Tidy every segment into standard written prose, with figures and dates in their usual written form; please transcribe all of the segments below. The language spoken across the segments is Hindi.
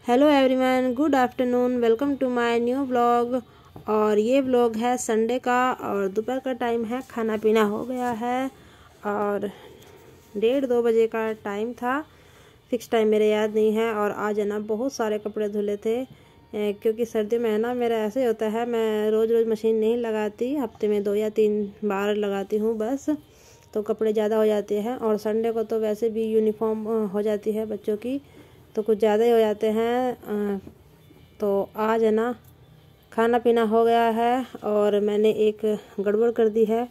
Hello everyone, good afternoon, welcome to my new vlog. और ये व्लॉग है संडे का और दोपहर का टाइम है। खाना पीना हो गया है और 1:30-2 बजे का टाइम था। फिक्स टाइम मेरे याद नहीं है। और आज है ना बहुत सारे कपड़े धुले थे क्योंकि सर्दियों में है ना मेरा ऐसे होता है, मैं रोज़ रोज़ मशीन नहीं लगाती, हफ्ते में 2 या 3 बार लगाती हूँ बस। तो कपड़े ज़्यादा हो जाते हैं और संडे को तो वैसे भी यूनिफॉर्म हो जाती है बच्चों की, तो कुछ ज़्यादा ही हो जाते हैं। तो आज है ना खाना पीना हो गया है और मैंने एक गड़बड़ कर दी है।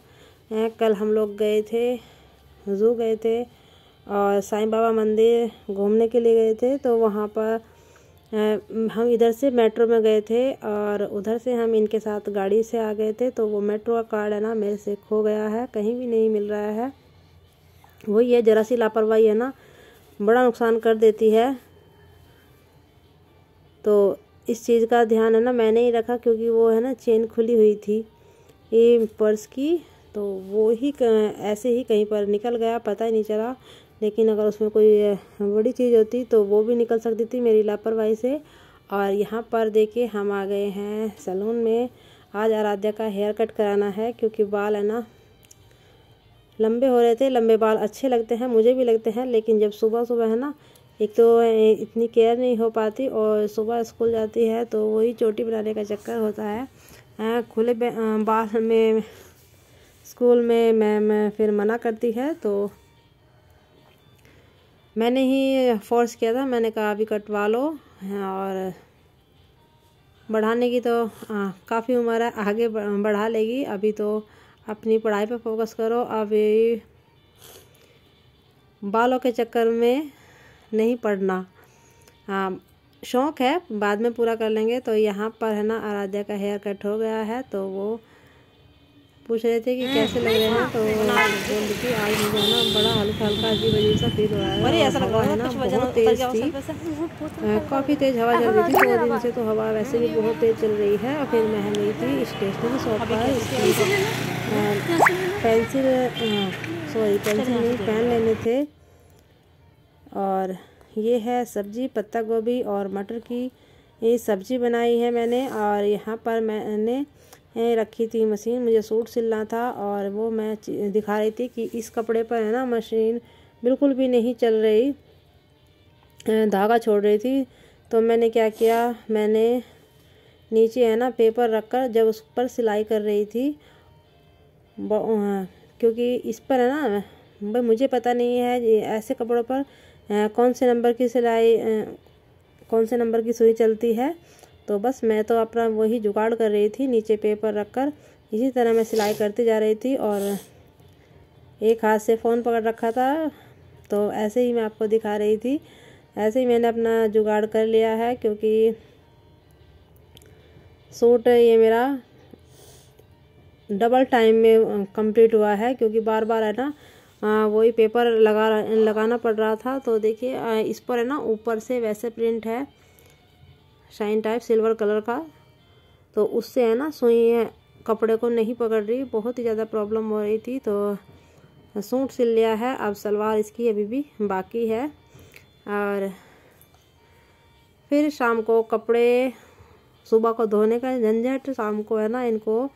कल हम लोग गए थे, ज़ू गए थे और साईं बाबा मंदिर घूमने के लिए गए थे। तो वहाँ पर हम इधर से मेट्रो में गए थे और उधर से हम इनके साथ गाड़ी से आ गए थे। तो वो मेट्रो का कार्ड है ना मेरे से खो गया है, कहीं भी नहीं मिल रहा है। वही है, ज़रा सी लापरवाही है ना बड़ा नुकसान कर देती है। तो इस चीज़ का ध्यान है ना मैंने ही रखा, क्योंकि वो है ना चेन खुली हुई थी ये पर्स की, तो वो ही ऐसे ही कहीं पर निकल गया, पता ही नहीं चला। लेकिन अगर उसमें कोई बड़ी चीज़ होती तो वो भी निकल सकती थी मेरी लापरवाही से। और यहाँ पर देखिए हम आ गए हैं सैलून में। आज आराध्या का हेयर कट कराना है क्योंकि बाल है ना लंबे हो रहे थे। लंबे बाल अच्छे लगते हैं, मुझे भी लगते हैं, लेकिन जब सुबह सुबह है ना एक तो इतनी केयर नहीं हो पाती और सुबह स्कूल जाती है तो वही चोटी बनाने का चक्कर होता है। खुले बाल में स्कूल में मैम फिर मना करती है, तो मैंने ही फोर्स किया था। मैंने कहा अभी कटवा लो, और बढ़ाने की तो काफ़ी उम्र है, आगे बढ़ा लेगी, अभी तो अपनी पढ़ाई पे फोकस करो। अभी बालों के चक्कर में नहीं पड़ना। शौक़ है, बाद में पूरा कर लेंगे। तो यहाँ पर है ना आराध्या का हेयर कट हो गया है, तो वो पूछ रहे थे कि कैसे लग रहे हैं। तो बोल रही थी आज मुझे है ना बड़ा हल्का हल्का अजीब अजीब सा फील हो रहा है। हवा है ना बहुत तेज़ थी, काफ़ी तेज़ हवा चल रही थी 2 दिन से। तो हवा वैसे भी बहुत तेज़ चल रही है। और फिर मैं गई थी स्टेशनरी शॉप पर, पेंसिल नहीं, पेन लेने थे। और ये है सब्जी, पत्ता गोभी और मटर की ये सब्जी बनाई है मैंने। और यहाँ पर मैंने रखी थी मशीन, मुझे सूट सिलना था और वो मैं दिखा रही थी कि इस कपड़े पर है ना मशीन बिल्कुल भी नहीं चल रही, धागा छोड़ रही थी। तो मैंने क्या किया, मैंने नीचे है ना पेपर रखकर जब उस पर सिलाई कर रही थी, क्योंकि इस पर है ना भाई मुझे पता नहीं है ऐसे कपड़ों पर कौन से नंबर की सिलाई, कौन से नंबर की सुई चलती है। तो बस मैं तो अपना वही जुगाड़ कर रही थी, नीचे पेपर रखकर इसी तरह मैं सिलाई करती जा रही थी। और एक हाथ से फ़ोन पकड़ रखा था, तो ऐसे ही मैं आपको दिखा रही थी। ऐसे ही मैंने अपना जुगाड़ कर लिया है, क्योंकि सूट ये मेरा डबल टाइम में कंप्लीट हुआ है, क्योंकि बार बार है ना वही पेपर लगाना पड़ रहा था। तो देखिए इस पर है ना ऊपर से वैसे प्रिंट है शाइन टाइप सिल्वर कलर का, तो उससे है ना सुई कपड़े को नहीं पकड़ रही, बहुत ही ज़्यादा प्रॉब्लम हो रही थी। तो सूट सिल लिया है, अब सलवार इसकी अभी भी बाकी है। और फिर शाम को कपड़े, सुबह को धोने का झंझट, शाम को है ना इनको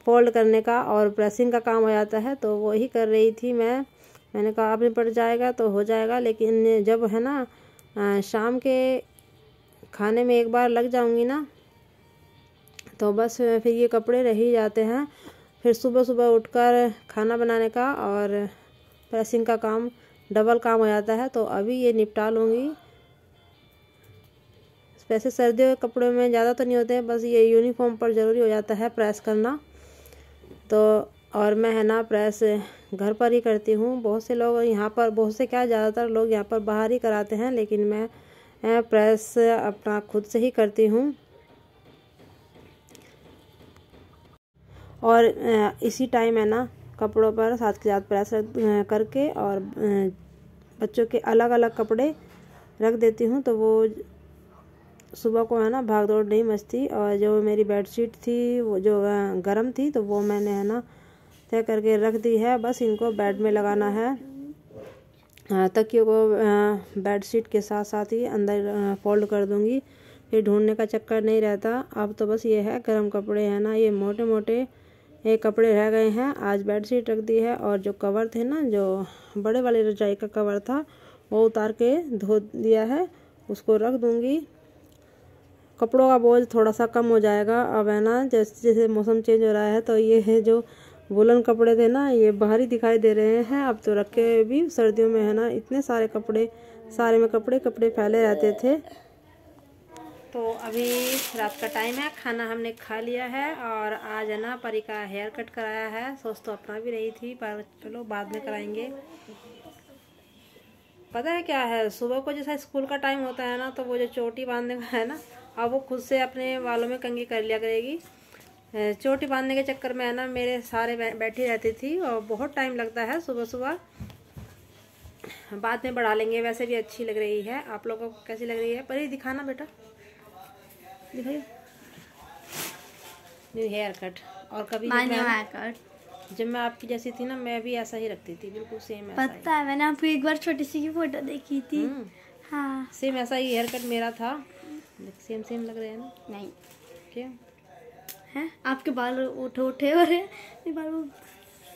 फोल्ड करने का और प्रेसिंग का काम हो जाता है। तो वो ही कर रही थी मैंने कहा अब निपट जाएगा तो हो जाएगा। लेकिन जब है ना शाम के खाने में एक बार लग जाऊंगी ना, तो बस फिर ये कपड़े रह ही जाते हैं। फिर सुबह सुबह उठकर खाना बनाने का और प्रेसिंग का काम, डबल काम हो जाता है। तो अभी ये निपटा लूँगी। वैसे सर्दियों के कपड़ों में ज़्यादा तो नहीं होते हैं, बस ये यूनिफॉर्म पर ज़रूरी हो जाता है प्रेस करना। तो और मैं है ना प्रेस घर पर ही करती हूँ। बहुत से लोग यहाँ पर, बहुत से क्या ज़्यादातर लोग यहाँ पर बाहर ही कराते हैं, लेकिन मैं प्रेस अपना खुद से ही करती हूँ। और इसी टाइम है ना कपड़ों पर साथ के साथ प्रेस करके और बच्चों के अलग अलग कपड़े रख देती हूँ, तो वो सुबह को है ना भाग दौड़ नहीं मचती। और जो मेरी बेडशीट थी वो जो गर्म थी, तो वो मैंने है ना तय करके रख दी है, बस इनको बेड में लगाना है। तकियों को बेड शीट के साथ साथ ही अंदर फोल्ड कर दूंगी, फिर ढूंढने का चक्कर नहीं रहता। अब तो बस ये है गर्म कपड़े हैं ना, ये मोटे मोटे ये कपड़े रह गए हैं। आज बेड शीट रख दी है और जो कवर थे ना, जो बड़े वाले रजाई का कवर था वो उतार के धो दिया है, उसको रख दूंगी। कपड़ों का बोझ थोड़ा सा कम हो जाएगा अब है ना, जैसे जैसे मौसम चेंज हो रहा है। तो ये है जो वुलन कपड़े थे ना, ये बाहरी दिखाई दे रहे हैं अब तो, रखे भी सर्दियों में है ना, इतने सारे कपड़े, सारे में कपड़े कपड़े फैले रहते थे। तो अभी रात का टाइम है, खाना हमने खा लिया है और आज है ना परी का हेयर कट कराया है। सोच तो अपना भी रही थी पर चलो बाद में कराएंगे। पता है क्या है, सुबह को जैसा स्कूल का टाइम होता है ना, तो वो जो चोटी बांधने का है ना, अब वो खुद से अपने बालों में कंघी कर लिया करेगी। चोटी बांधने के चक्कर में है ना मेरे सारे बैठी रहती थी और बहुत टाइम लगता है सुबह सुबह। बाद में बढ़ा लेंगे, वैसे भी अच्छी लग रही है। आप लोगों को कैसी लग रही है? परी दिखाना बेटा, दिखाइए न्यू हेयर कट। और कभी जब मैं आपकी जैसी थी ना, मैं भी ऐसा ही रखती थी, बिल्कुल सेम ऐसा। पता है, मैंने आपकी एक बार छोटी सी की फोटो देखी थी। हाँ सेम ऐसा ही हेयर कट मेरा था। सेम लग रहे हैं ना? नहीं क्या है, आपके बाल उठे उठे हो रहे हैं, बाल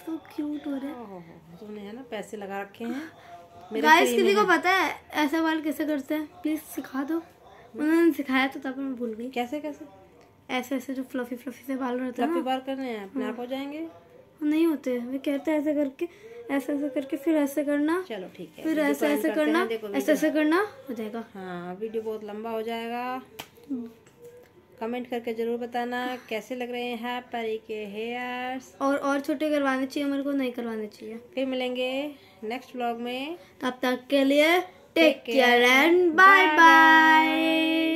तो क्यूट हो रहे हैं। तुमने है ना पैसे लगा रखे हैं। गाइस किसी को पता है ऐसा बाल कैसे करते हैं? प्लीज सिखा दो। उन्होंने सिखाया तो तब मैं भूल गई। कैसे कैसे? ऐसे ऐसे जो फ्लफी फ्लफी से बाल रहते हैं ना, बाल करने हैं, अपने आप हो जाएंगे। नहीं होते, वे कहते हैं ऐसे करके, ऐसे ऐसे करके फिर ऐसे करना। चलो ठीक है, फिर ऐसे ऐसे करना, ऐसे ऐसे करना, हो जाएगा। हाँ वीडियो बहुत लंबा हो जाएगा। कमेंट करके जरूर बताना कैसे लग रहे हैं परी के हेयर्स। और छोटे करवाने चाहिए मेरे को, नहीं करवाने चाहिए। फिर मिलेंगे नेक्स्ट व्लॉग में, तब तक के लिए take care and bye bye.